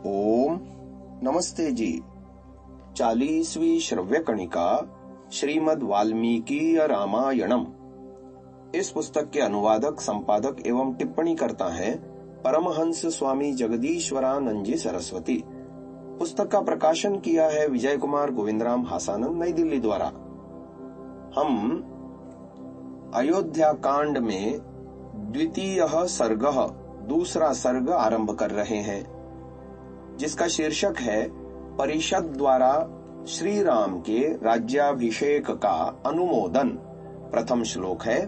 ओम नमस्ते जी। 40वीं श्रव्य कणिका श्रीमद् वाल्मीकि रामायणम। इस पुस्तक के अनुवादक, संपादक एवं टिप्पणी करता है परमहंस स्वामी जगदीश्वरानंद जी सरस्वती। पुस्तक का प्रकाशन किया है विजय कुमार गोविंदराम हासानंद, नई दिल्ली द्वारा। हम अयोध्या कांड में द्वितीय सर्ग, दूसरा सर्ग आरंभ कर रहे हैं, जिसका शीर्षक है परिषद द्वारा श्री राम के राज्याभिषेक का अनुमोदन। प्रथम श्लोक है,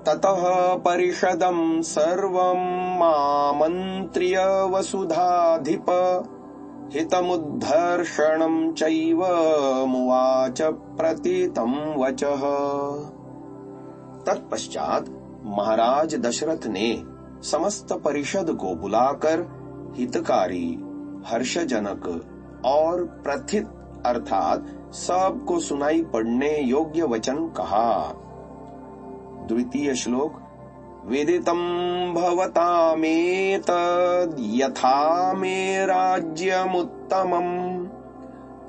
ततः परिषदं सर्वं मामन्त्र्य वसुधाधिप हितमुद्धर्षणं चैव मुवाच प्रतितं वचः। तत्पश्चात महाराज दशरथ ने समस्त परिषद को बुलाकर हितकारी, हर्षजनक और प्रथित अर्थात सबको सुनाई पड़ने योग्य वचन कहा। द्वितीय श्लोक, वेदितं भवतामेतद् यथा मे राज्यमुत्तमम्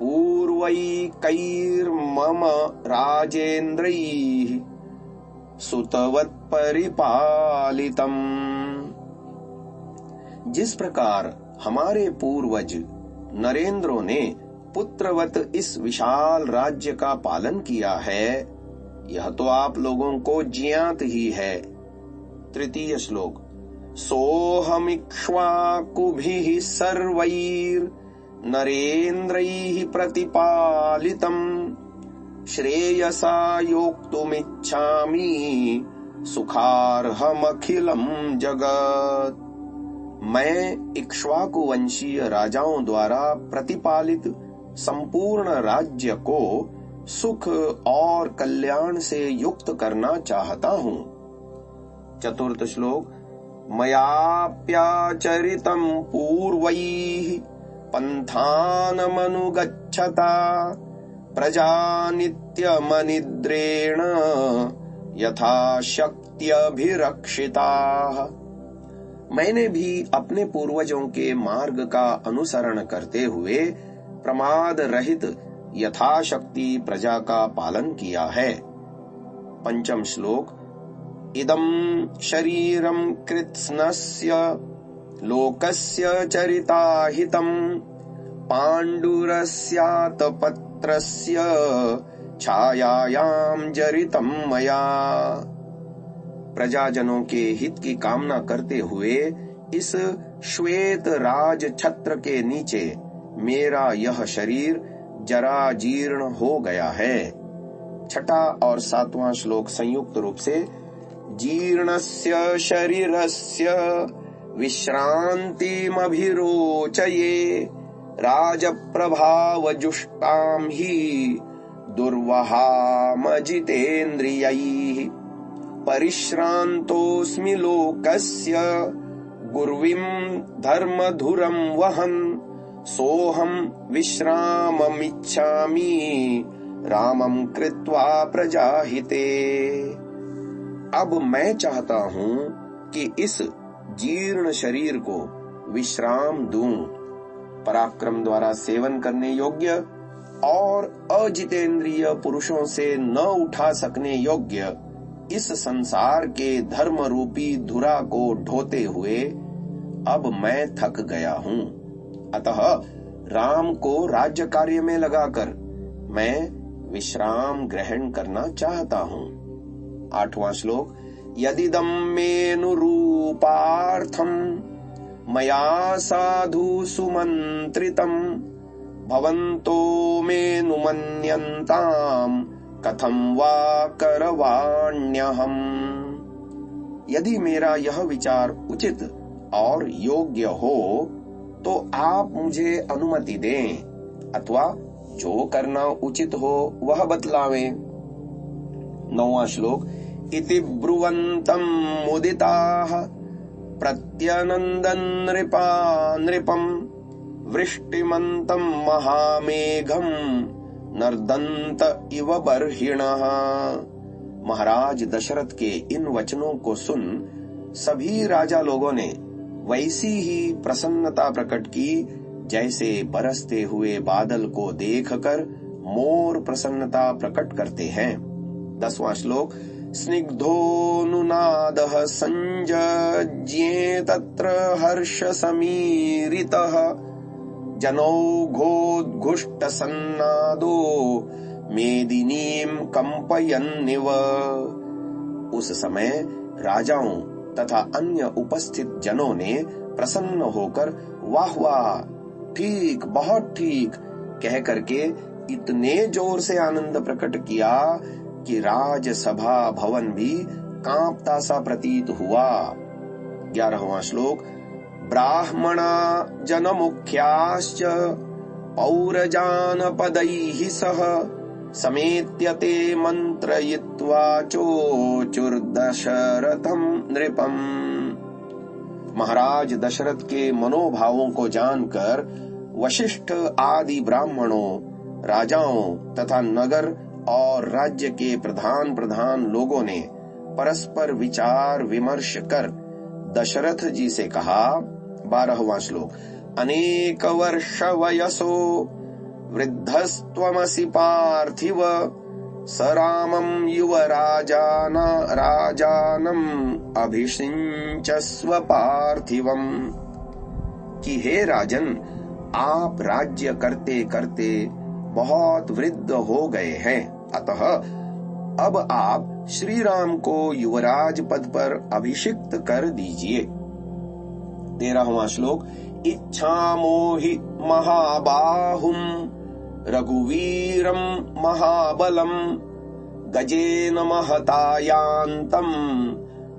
पूर्वैकैर्मम राजेन्द्रैः सुतवत् परिपालितम्। जिस प्रकार हमारे पूर्वज नरेंद्रों ने पुत्रवत इस विशाल राज्य का पालन किया है, यह तो आप लोगों को ज्ञात ही है। तृतीय श्लोक, सोऽहमिक्ष्वाकुभिः सर्वैर् नरेन्द्रैः प्रतिपालितम् श्रेयसा योक्तुमिच्छामि सुखार्हमखिलम् जगत्। मैं इक्ष्वाकु वंशीय राजाओं द्वारा प्रतिपालित संपूर्ण राज्य को सुख और कल्याण से युक्त करना चाहता हूँ। चतुर्थ श्लोक, मयाप्याचरितं पूर्वैः पन्थानमनुगच्छता प्रजा नित्यमनिद्रेण यथा शक्त्यभिरक्षिताः। मैंने भी अपने पूर्वजों के मार्ग का अनुसरण करते हुए प्रमाद रहित यथाशक्ति प्रजा का पालन किया है। पंचम श्लोक, इदं शरीरं कृत्स्नस्य लोकस्य चरिताहितं पाण्डुरस्यातपत्रस्य छायायां जरितं मया। प्रजाजनों के हित की कामना करते हुए इस श्वेत राज छत्र के नीचे मेरा यह शरीर जरा जीर्ण हो गया है। छठा और सातवां श्लोक संयुक्त रूप से, जीर्णस्य शरीरस्य विश्रान्तिमभिरोचये राजप्रभावजुष्टां हि दुर्वहामजितेन्द्रियैः परिश्रान्तोऽस्मि लोकस्य गुर्विं धर्मधुरं वहन् सोऽहं विश्राममिच्छामि रामं कृत्वा प्रजाहिते। अब मैं चाहता हूँ कि इस जीर्ण शरीर को विश्राम दूं, पराक्रम द्वारा सेवन करने योग्य और अजितेंद्रिय पुरुषों से न उठा सकने योग्य इस संसार के धर्म रूपी धुरा को ढोते हुए अब मैं थक गया हूँ। अतः राम को राज्य कार्य में लगाकर मैं विश्राम ग्रहण करना चाहता हूँ। आठवां श्लोक, यदिदं मेऽनुरूपार्थं मया साधु सुमंत्रितं भवन्तो मेऽनुमन्यन्ताम् कथं वा करवाण्यहम्। यदि मेरा यह विचार उचित और योग्य हो तो आप मुझे अनुमति दें, अथवा जो करना उचित हो वह बतलावें। नौवां श्लोक, इति ब्रुवन्तं मुदिताः प्रत्यनन्दन् नृपं वृष्टिमन्तं महामेघं नर्दन्त इव बर्हिणः। महाराज दशरथ के इन वचनों को सुन सभी राजा लोगों ने वैसी ही प्रसन्नता प्रकट की जैसे बरसते हुए बादल को देखकर मोर प्रसन्नता प्रकट करते हैं। 10वां श्लोक। स्निग्धोऽनुनादः संजज्ञे तत्र हर्ष समीरितः जनौघोद्घुष्ट सन्नादो मेदिनीं कंपयन्निव। उस समय राजाओं तथा अन्य उपस्थित जनों ने प्रसन्न होकर वाह वाह, ठीक, बहुत ठीक कह करके इतने जोर से आनंद प्रकट किया कि राजसभा भवन भी कांपता सा प्रतीत हुआ। 11वां श्लोक। ब्राह्मणा जनमुख्याश्च पौरजानपदैः सह समेत्यते मंत्रयित्वा चोचुर्दशरथं नृपम्। महाराज दशरथ के मनोभावों को जानकर वशिष्ठ आदि ब्राह्मणों, राजाओं तथा नगर और राज्य के प्रधान लोगों ने परस्पर विचार विमर्श कर दशरथ जी से कहा। 12वां श्लोक। अनेक वर्ष वयसो वृद्धस्त्वमसि पार्थिव स रामं राजानम् अभिषिञ्चस्व पार्थिवम्। कि हे राजन, आप राज्य करते करते बहुत वृद्ध हो गए हैं, अतः अब आप श्री राम को युवराज पद पर अभिषिक्त कर दीजिए। 13वां श्लोक। इच्छामो हि महाबाहुम् रघुवीरं महाबलम् गजेन महतायान्तम्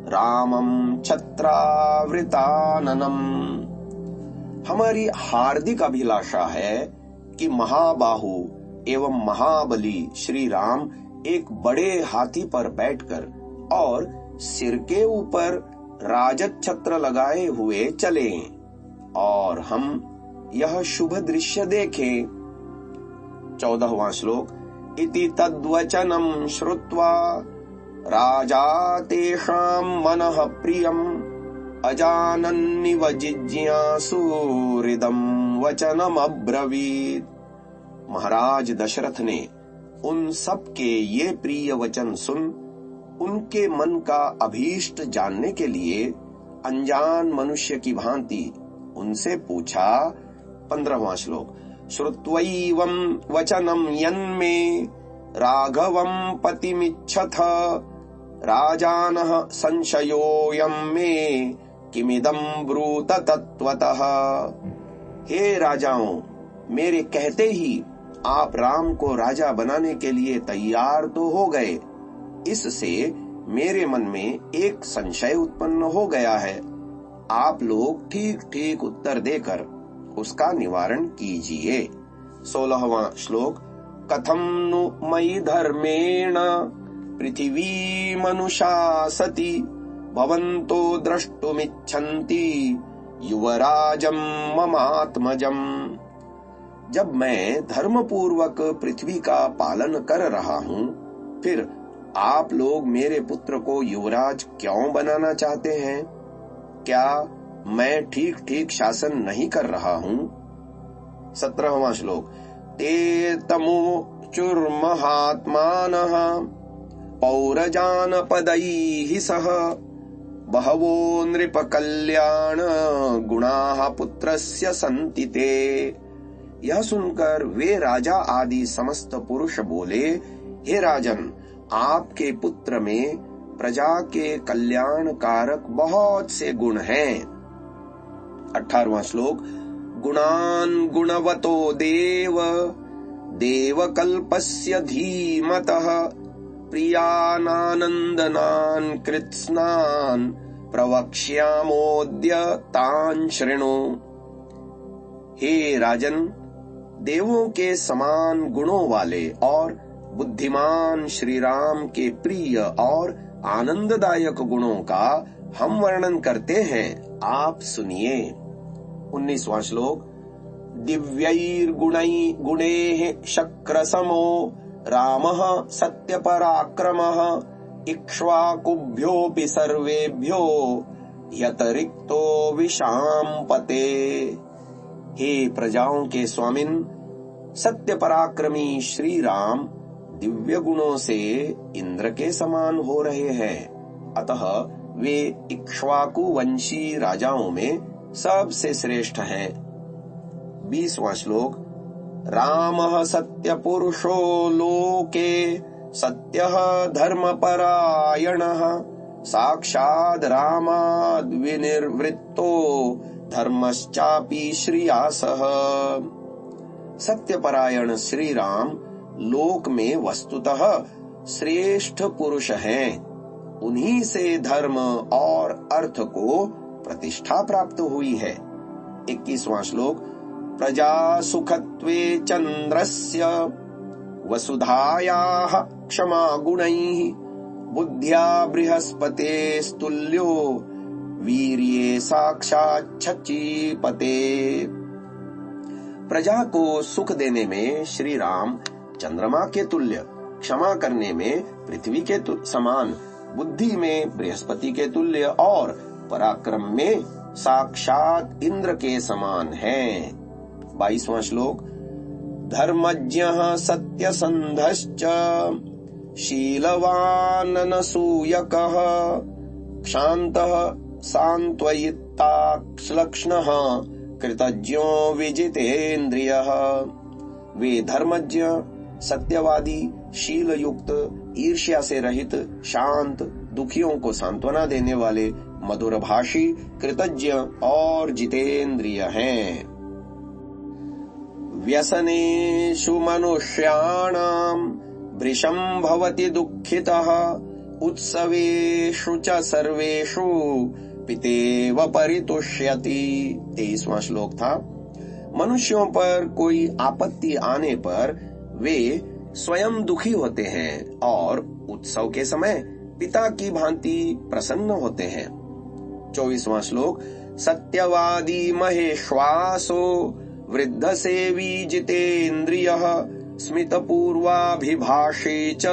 रामं छत्रावृताननम्। हमारी हार्दिक अभिलाषा है कि महाबाहु एवं महाबली श्री राम एक बड़े हाथी पर बैठकर और सिर के ऊपर राजत छत्र लगाए हुए चले और हम यह शुभ दृश्य देखें। 14वां श्लोक। इति तद्वचनं श्रुत्वा राजा तेषां मनः प्रियम् अजानन्निव जिज्ञासुरिदं वचनमब्रवीत्। महाराज दशरथ ने उन सब के ये प्रिय वचन सुन उनके मन का अभीष्ट जानने के लिए अनजान मनुष्य की भांति उनसे पूछा। 15वां श्लोक। श्रुत्वैवं वचनं यन्मे राघवं पतिमिच्छथ राजानः संशयोऽयं मे किमिदं ब्रूत तत्त्वतः। हे राजाओं, मेरे कहते ही आप राम को राजा बनाने के लिए तैयार तो हो गए, इससे मेरे मन में एक संशय उत्पन्न हो गया है। आप लोग ठीक ठीक उत्तर देकर उसका निवारण कीजिए। 16वां श्लोक। कथं नु मयि धर्मेण पृथिवी मनुषासति भवन्तो द्रष्टुमिच्छन्ति युवराजं ममात्मजम्। जब मैं धर्म पूर्वक पृथ्वी का पालन कर रहा हूँ, फिर आप लोग मेरे पुत्र को युवराज क्यों बनाना चाहते हैं? क्या मैं ठीक ठीक शासन नहीं कर रहा हूँ? 17वां श्लोक। ते तमुचुर्महात्मानः पौरजानपदैः सह बहवो नृप कल्याण गुणाः पुत्रस्य सन्ति ते। यह सुनकर वे राजा आदि समस्त पुरुष बोले, हे राजन, आपके पुत्र में प्रजा के कल्याण कारक बहुत से गुण हैं। 18वां श्लोक। गुणान् गुणवतो देवकल्पस्य धीमतः प्रियानानन्दनान् कृत्स्नान् प्रवक्ष्यामोऽद्य तान् शृणु। हे राजन, देवों के समान गुणों वाले और बुद्धिमान श्री राम के प्रिय और आनंददायक गुणों का हम वर्णन करते हैं, आप सुनिए। 19वां श्लोक। दिव्यैर्गुणैः शक्रसमो रामः सत्यपराक्रमः इक्ष्वाकुभ्योऽपि सर्वेभ्यो यतरिक्तो विशाम पते। हे प्रजाओं के स्वामिन, सत्य पराक्रमी श्री राम दिव्य गुणों से इंद्र के समान हो रहे हैं, अतः वे इक्ष्वाकु वंशी राजाओं में सबसे श्रेष्ठ हैं। 20वां श्लोक। रामः सत्य पुरुषो लोके सत्यः धर्मपरायणः साक्षात् रामाद् विनिर्वृत्तो धर्मश्चापि श्रियासः। सत्यपरायण श्री राम लोक में वस्तुतः श्रेष्ठ पुरुष हैं। उन्हीं से धर्म और अर्थ को प्रतिष्ठा प्राप्त हुई है। 21वां श्लोक। प्रजा सुखत्वे चंद्रस्य वसुधायाः क्षमा गुणैः बुद्ध्या बृहस्पतेस्तुल्यो वीर्ये साक्षात् शचीपते। प्रजा को सुख देने में श्री राम चंद्रमा के तुल्य, क्षमा करने में पृथ्वी के समान, बुद्धि में बृहस्पति के तुल्य और पराक्रम में साक्षात इंद्र के समान हैं। 22वां श्लोक। धर्मज्ञः सत्यसन्धश्च शीलवान् अनसूयकः क्षान्तः सान्त्वयिता लक्ष्णः कृतज्ञो विजितेन्द्रियः। वे धर्मज्ञ, सत्यवादी, शील युक्त, ईर्ष्या से रहित, शांत, दुखियों को सांत्वना देने वाले, मधुर भाषी, कृतज्ञ और जितेंद्रिय हैं। व्यसनेषु मनुष्याणाम् भृशं भवति दुःखितः उत्सवेषु च सर्वेषु पितेव परितुष्यति। 23वां श्लोक था। मनुष्यों पर कोई आपत्ति आने पर वे स्वयं दुखी होते हैं और उत्सव के समय पिता की भांति प्रसन्न होते हैं। 24वां श्लोक। सत्यवादी महेश्वासो वृद्ध सेवी जितेन्द्रियः स्मितपूर्वाभिभाषे च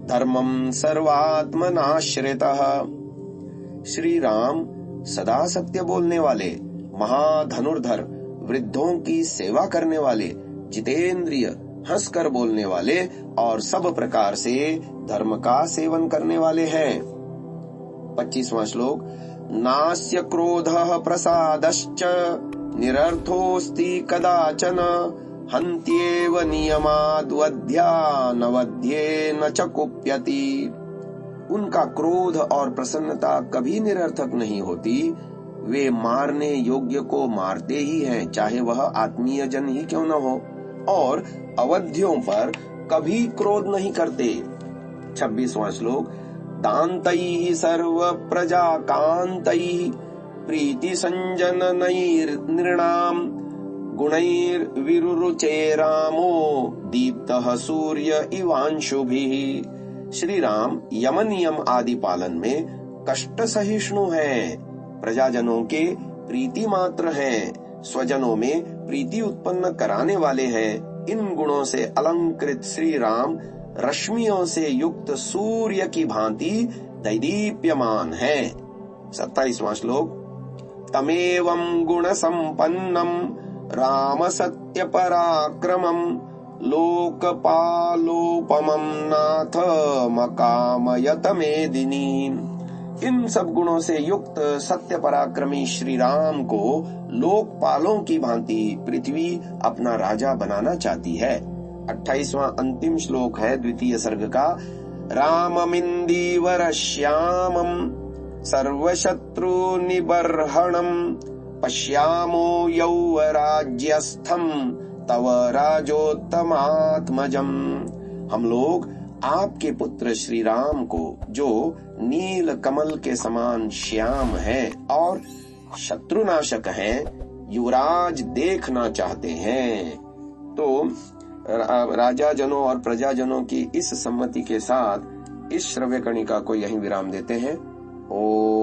धर्मं सर्वात्मनाश्रितः। श्री राम सदा सत्य बोलने वाले, महाधनुर्धर, वृद्धों की सेवा करने वाले, जितेंद्रिय, हंसकर बोलने वाले और सब प्रकार से धर्म का सेवन करने वाले हैं। 25वां श्लोक। नास्य क्रोधः प्रसादश्च निरर्थोऽस्ति कदाचन हन्त्येव नियमाद्वद्ध्या नवद्येन च कुप्यति। उनका क्रोध और प्रसन्नता कभी निरर्थक नहीं होती। वे मारने योग्य को मारते ही हैं, चाहे वह आत्मीय जन ही क्यों न हो, और अवधियों पर कभी क्रोध नहीं करते। 26वां श्लोक। दान्तैः सर्व प्रजा कान्तैः प्रीति संजननैर्नृणाम् गुणैर्विरुरुचे रामो दीप्तः सूर्य इवांशुभिः। श्री राम यम नियम आदि पालन में कष्ट सहिष्णु हैं, प्रजाजनों के प्रीति मात्र हैं, स्वजनों में प्रीति उत्पन्न कराने वाले हैं। इन गुणों से अलंकृत श्री राम रश्मियों से युक्त सूर्य की भांति दैदीप्यमान है। 27वां श्लोक। तमेवं गुण संपन्नम राम सत्य पराक्रमम लोकपालोपमं नाथ मकामयत मेदिनी। इन सब गुणों से युक्त सत्य पराक्रमी श्री राम को लोकपालों की भांति पृथ्वी अपना राजा बनाना चाहती है। 28वां अंतिम श्लोक है द्वितीय सर्ग का। राममिन्दीवर श्यामं सर्वशत्रु निबर्हणं पश्यामो यौवराज्यस्थं तव राजोत्तमात्मजम्। हम लोग आपके पुत्र श्री राम को, जो नील कमल के समान श्याम है और शत्रुनाशक है, युवराज देखना चाहते हैं। तो राजा जनों और प्रजाजनों की इस सम्मति के साथ इस श्रव्य कणिका को यहीं विराम देते हैं। ओम